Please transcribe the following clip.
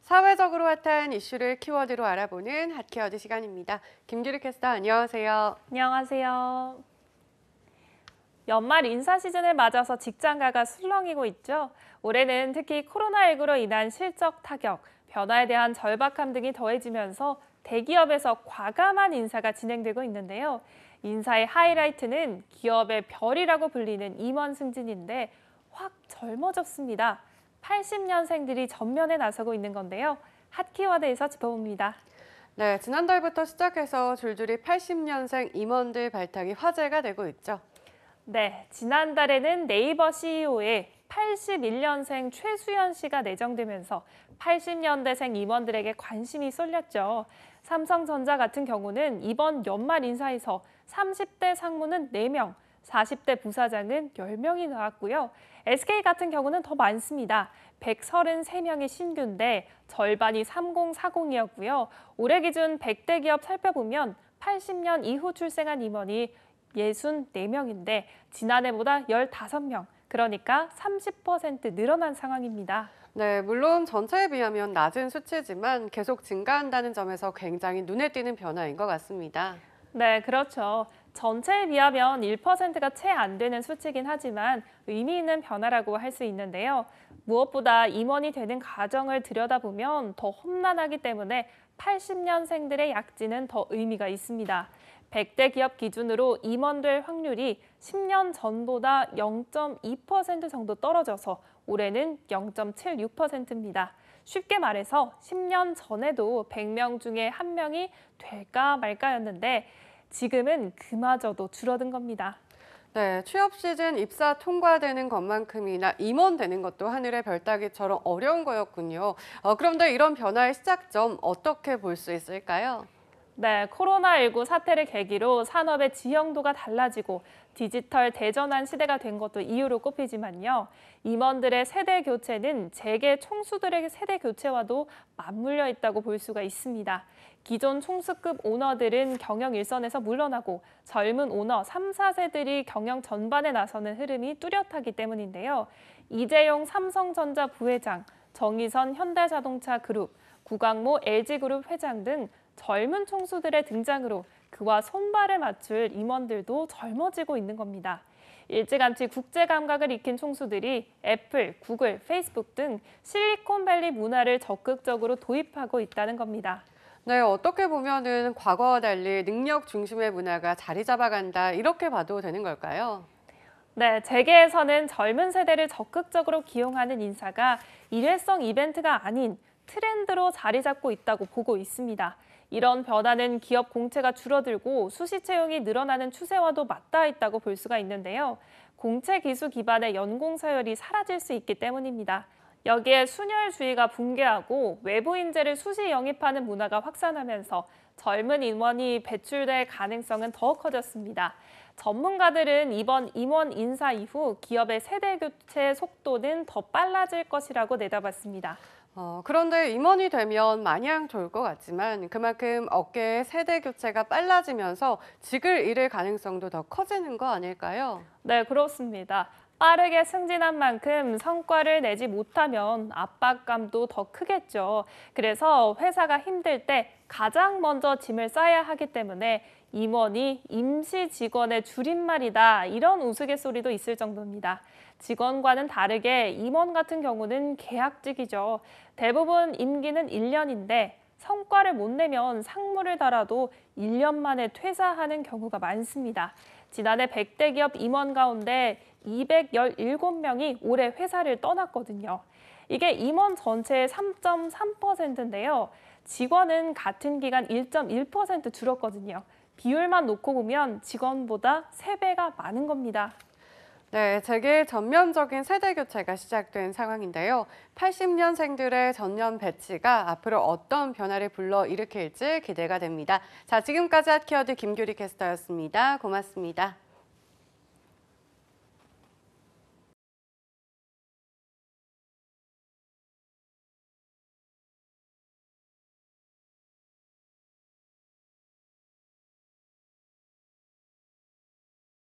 사회적으로 핫한 이슈를 키워드로 알아보는 핫키워드 시간입니다. 김규리 캐스터 안녕하세요. 안녕하세요. 연말 인사 시즌을 맞아서 직장가가 술렁이고 있죠. 올해는 특히 코로나19로 인한 실적 타격, 변화에 대한 절박함 등이 더해지면서 대기업에서 과감한 인사가 진행되고 있는데요. 인사의 하이라이트는 기업의 별이라고 불리는 임원 승진인데 확 젊어졌습니다. 80년생들이 전면에 나서고 있는 건데요. 핫키워드에서 짚어봅니다. 네, 지난달부터 시작해서 줄줄이 80년생 임원들 발탁이 화제가 되고 있죠. 네, 지난달에는 네이버 CEO에 81년생 최수연 씨가 내정되면서 80년대생 임원들에게 관심이 쏠렸죠. 삼성전자 같은 경우는 이번 연말 인사에서 30대 상무는 4명, 40대 부사장은 10명이 나왔고요. SK 같은 경우는 더 많습니다. 133명이 신규인데 절반이 3040이었고요. 올해 기준 100대 기업 살펴보면 80년 이후 출생한 임원이 64명인데 지난해보다 15명, 그러니까 30% 늘어난 상황입니다. 네, 물론 전체에 비하면 낮은 수치지만 계속 증가한다는 점에서 굉장히 눈에 띄는 변화인 것 같습니다. 네, 그렇죠. 전체에 비하면 1%가 채 안 되는 수치긴 하지만 의미 있는 변화라고 할 수 있는데요. 무엇보다 임원이 되는 과정을 들여다보면 더 험난하기 때문에 80년생들의 약진은 더 의미가 있습니다. 100대 기업 기준으로 임원될 확률이 10년 전보다 0.2% 정도 떨어져서 올해는 0.76%입니다. 쉽게 말해서 10년 전에도 100명 중에 1명이 될까 말까였는데 지금은 그마저도 줄어든 겁니다. 네, 취업 시즌 입사 통과되는 것만큼이나 임원 되는 것도 하늘의 별 따기처럼 어려운 거였군요. 그런데 이런 변화의 시작점 어떻게 볼 수 있을까요? 네, 코로나19 사태를 계기로 산업의 지형도가 달라지고 디지털 대전환 시대가 된 것도 이유로 꼽히지만요. 임원들의 세대 교체는 재계 총수들의 세대 교체와도 맞물려 있다고 볼 수가 있습니다. 기존 총수급 오너들은 경영 일선에서 물러나고 젊은 오너 3, 4세들이 경영 전반에 나서는 흐름이 뚜렷하기 때문인데요. 이재용 삼성전자 부회장, 정의선 현대자동차 그룹, 구광모 LG그룹 회장 등 젊은 총수들의 등장으로 그와 손발을 맞출 임원들도 젊어지고 있는 겁니다. 일찌감치 국제 감각을 익힌 총수들이 애플, 구글, 페이스북 등 실리콘밸리 문화를 적극적으로 도입하고 있다는 겁니다. 네, 어떻게 보면은 과거와 달리 능력 중심의 문화가 자리 잡아간다 이렇게 봐도 되는 걸까요? 네, 재계에서는 젊은 세대를 적극적으로 기용하는 인사가 일회성 이벤트가 아닌 트렌드로 자리 잡고 있다고 보고 있습니다. 이런 변화는 기업 공채가 줄어들고 수시 채용이 늘어나는 추세와도 맞닿아 있다고 볼 수가 있는데요. 공채 기수 기반의 연공 서열이 사라질 수 있기 때문입니다. 여기에 순혈주의가 붕괴하고 외부 인재를 수시 영입하는 문화가 확산하면서 젊은 임원이 배출될 가능성은 더 커졌습니다. 전문가들은 이번 임원 인사 이후 기업의 세대 교체 속도는 더 빨라질 것이라고 내다봤습니다. 그런데 임원이 되면 마냥 좋을 것 같지만 그만큼 업계의 세대 교체가 빨라지면서 직을 잃을 가능성도 더 커지는 거 아닐까요? 네, 그렇습니다. 빠르게 승진한 만큼 성과를 내지 못하면 압박감도 더 크겠죠. 그래서 회사가 힘들 때 가장 먼저 짐을 싸야 하기 때문에 임원이 임시 직원의 줄임말이다, 이런 우스갯소리도 있을 정도입니다. 직원과는 다르게 임원 같은 경우는 계약직이죠. 대부분 임기는 1년인데 성과를 못 내면 상무를 달아도 1년 만에 퇴사하는 경우가 많습니다. 지난해 100대 기업 임원 가운데 217명이 올해 회사를 떠났거든요. 이게 임원 전체의 3.3%인데요. 직원은 같은 기간 1.1% 줄었거든요. 비율만 놓고 보면 직원보다 3배가 많은 겁니다. 네, 재계 전면적인 세대 교체가 시작된 상황인데요. 80년생들의 전년 배치가 앞으로 어떤 변화를 불러일으킬지 기대가 됩니다. 자, 지금까지 핫키워드 김규리 캐스터였습니다. 고맙습니다.